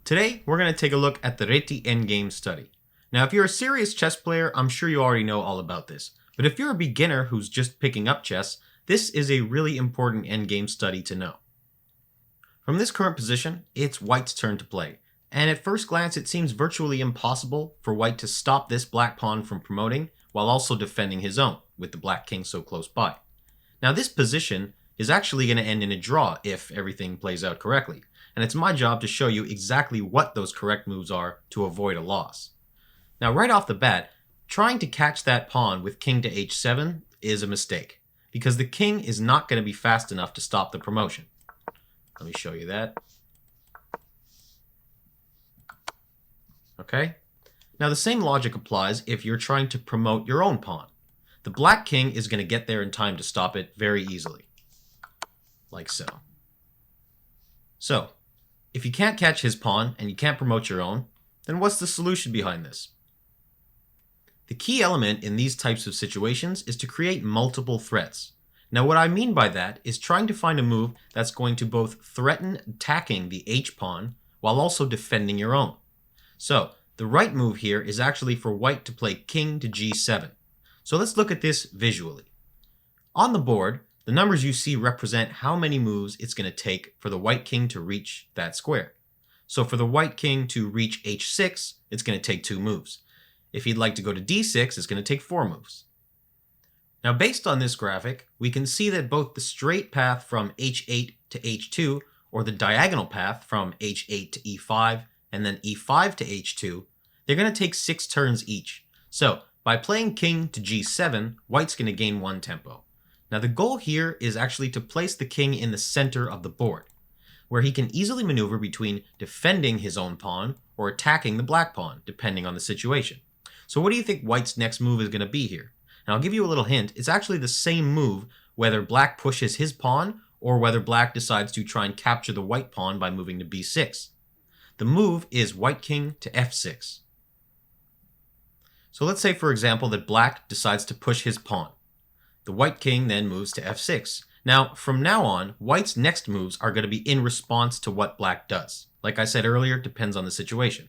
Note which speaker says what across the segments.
Speaker 1: Today, we're going to take a look at the Reti Endgame study. Now, if you're a serious chess player, I'm sure you already know all about this. But if you're a beginner who's just picking up chess, this is a really important endgame study to know. From this current position, it's White's turn to play. And at first glance, it seems virtually impossible for White to stop this black pawn from promoting while also defending his own, with the black king so close by. Now, this position is actually going to end in a draw if everything plays out correctly. And it's my job to show you exactly what those correct moves are to avoid a loss. Now, right off the bat, trying to catch that pawn with king to h7 is a mistake, because the king is not going to be fast enough to stop the promotion. Let me show you that. Okay? Now, the same logic applies if you're trying to promote your own pawn. The black king is going to get there in time to stop it very easily, like so. So, if you can't catch his pawn and you can't promote your own, then what's the solution behind this? The key element in these types of situations is to create multiple threats. Now, what I mean by that is trying to find a move that's going to both threaten attacking the h-pawn while also defending your own. So, the right move here is actually for White to play king to g7. So let's look at this visually. On the board, the numbers you see represent how many moves it's going to take for the white king to reach that square. So for the white king to reach h6, it's going to take 2 moves. If he'd like to go to d6, it's going to take 4 moves. Now, based on this graphic, we can see that both the straight path from h8 to h2, or the diagonal path from h8 to e5, and then e5 to h2, they're going to take 6 turns each. So by playing king to g7, White's going to gain 1 tempo. Now, the goal here is actually to place the king in the center of the board, where he can easily maneuver between defending his own pawn or attacking the black pawn, depending on the situation. So what do you think White's next move is going to be here? And I'll give you a little hint. It's actually the same move whether black pushes his pawn or whether black decides to try and capture the white pawn by moving to b6. The move is white king to f6. So let's say, for example, that black decides to push his pawn. The white king then moves to f6. Now, from now on, White's next moves are going to be in response to what black does. Like I said earlier, it depends on the situation.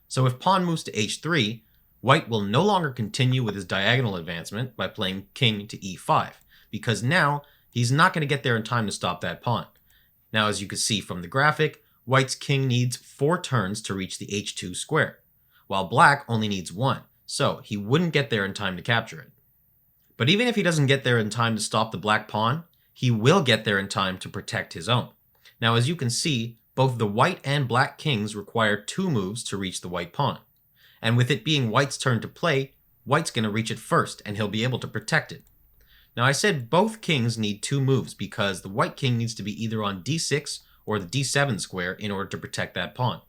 Speaker 1: So if pawn moves to h3, White will no longer continue with his diagonal advancement by playing king to e5, because now he's not going to get there in time to stop that pawn. Now, as you can see from the graphic, White's king needs 4 turns to reach the h2 square, while black only needs 1, so he wouldn't get there in time to capture it. But even if he doesn't get there in time to stop the black pawn, he will get there in time to protect his own. Now, as you can see, both the white and black kings require 2 moves to reach the white pawn. And with it being White's turn to play, White's going to reach it first, and he'll be able to protect it. Now, I said both kings need 2 moves because the white king needs to be either on d6 or the d7 square in order to protect that pawn.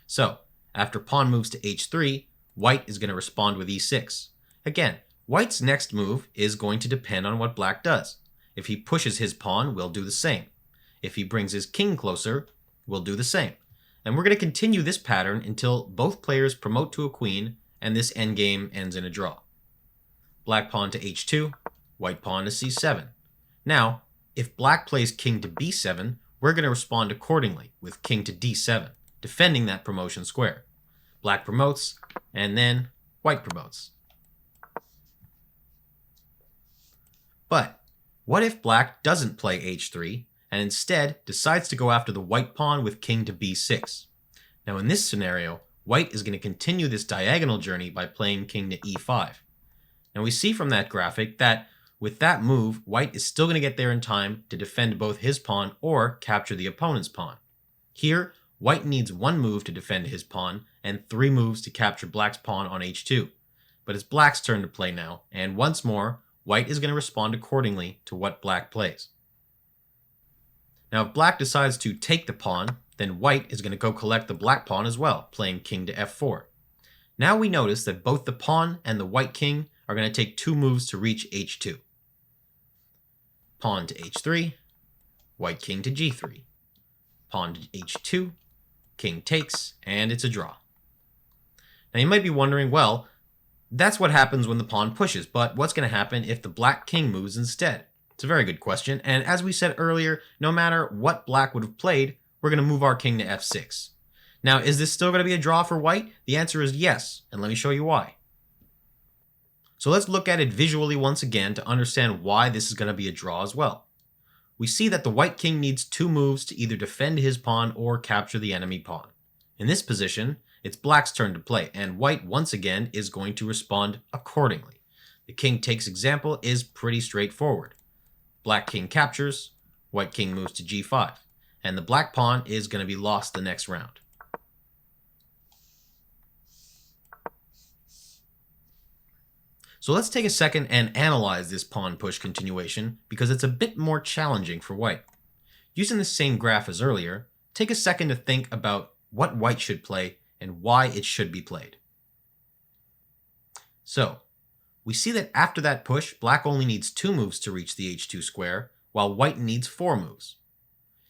Speaker 1: So, after pawn moves to h3, White is going to respond with e6. Again, White's next move is going to depend on what black does. If he pushes his pawn, we'll do the same. If he brings his king closer, we'll do the same. And we're going to continue this pattern until both players promote to a queen and this endgame ends in a draw. Black pawn to h2, white pawn to c7. Now, if black plays king to b7, we're going to respond accordingly with king to d7, defending that promotion square. Black promotes, and then white promotes. But what if black doesn't play h3 and instead decides to go after the white pawn with king to b6? Now, in this scenario, White is going to continue this diagonal journey by playing king to e5. Now, we see from that graphic that with that move, White is still going to get there in time to defend both his pawn or capture the opponent's pawn. Here, White needs 1 move to defend his pawn and 3 moves to capture black's pawn on h2. But it's black's turn to play now, and once more, White is going to respond accordingly to what black plays. Now, if black decides to take the pawn, then White is going to go collect the black pawn as well, playing king to f4. Now we notice that both the pawn and the white king are going to take 2 moves to reach h2. Pawn to h3, white king to g3. Pawn to h2, king takes, and it's a draw. Now you might be wondering, well, that's what happens when the pawn pushes, but what's going to happen if the black king moves instead? It's a very good question, and as we said earlier, no matter what black would have played, we're going to move our king to f6. Now, is this still going to be a draw for white? The answer is yes, and let me show you why. So let's look at it visually once again to understand why this is going to be a draw as well. We see that the white king needs 2 moves to either defend his pawn or capture the enemy pawn. In this position, it's black's turn to play, and white once again is going to respond accordingly. The king takes example is pretty straightforward. Black king captures, white king moves to g5, and the black pawn is going to be lost the next round. So let's take a second and analyze this pawn push continuation because it's a bit more challenging for white. Using the same graph as earlier, take a second to think about what white should play and why it should be played. So, we see that after that push, black only needs 2 moves to reach the h2 square, while white needs 4 moves.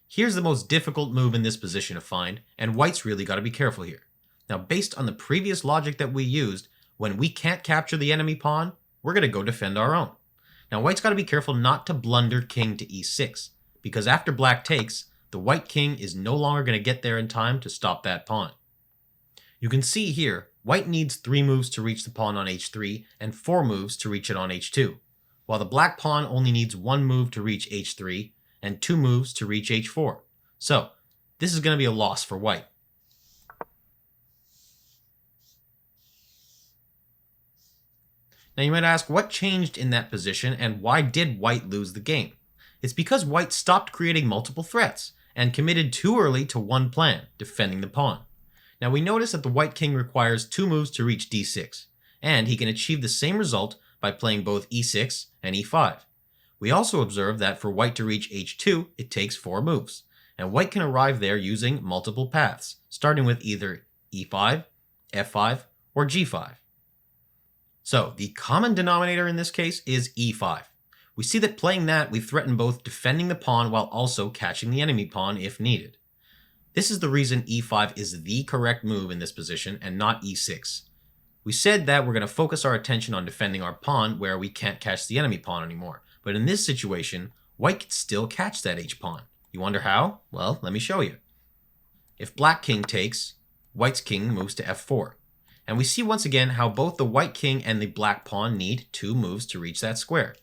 Speaker 1: Here's the most difficult move in this position to find, and white's really got to be careful here. Now, based on the previous logic that we used, when we can't capture the enemy pawn, we're going to go defend our own. Now, white's got to be careful not to blunder king to e6, because after black takes, the white king is no longer going to get there in time to stop that pawn. You can see here, white needs 3 moves to reach the pawn on h3 and 4 moves to reach it on h2, while the black pawn only needs 1 move to reach h3 and 2 moves to reach h4. So, this is going to be a loss for white. Now you might ask, what changed in that position and why did white lose the game? It's because white stopped creating multiple threats and committed too early to one plan, defending the pawn. Now we notice that the white king requires 2 moves to reach d6, and he can achieve the same result by playing both e6 and e5. We also observe that for white to reach h2, it takes 4 moves, and white can arrive there using multiple paths, starting with either e5, f5, or g5. So the common denominator in this case is e5. We see that playing that, we threaten both defending the pawn while also catching the enemy pawn if needed. This is the reason e5 is the correct move in this position and not e6. We said that we're going to focus our attention on defending our pawn where we can't catch the enemy pawn anymore. But in this situation, white can still catch that h-pawn. You wonder how? Well, let me show you. If black king takes, white's king moves to f4. And we see once again how both the white king and the black pawn need 2 moves to reach that square.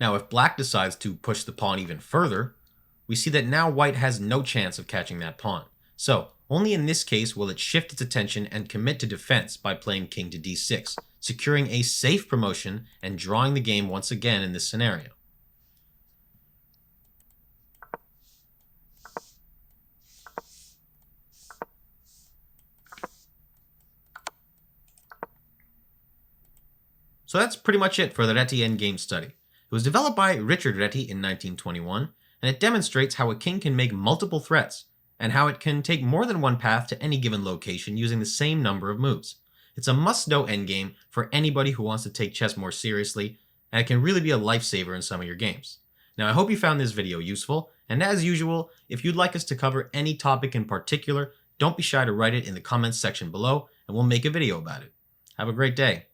Speaker 1: Now if black decides to push the pawn even further, we see that now white has no chance of catching that pawn. So only in this case will it shift its attention and commit to defense by playing king to d6, securing a safe promotion and drawing the game once again in this scenario. So that's pretty much it for the Reti Endgame study. It was developed by Richard Reti in 1921, and it demonstrates how a king can make multiple threats, and how it can take more than one path to any given location using the same number of moves. It's a must-know endgame for anybody who wants to take chess more seriously, and it can really be a lifesaver in some of your games. Now I hope you found this video useful, and as usual, if you'd like us to cover any topic in particular, don't be shy to write it in the comments section below, and we'll make a video about it. Have a great day.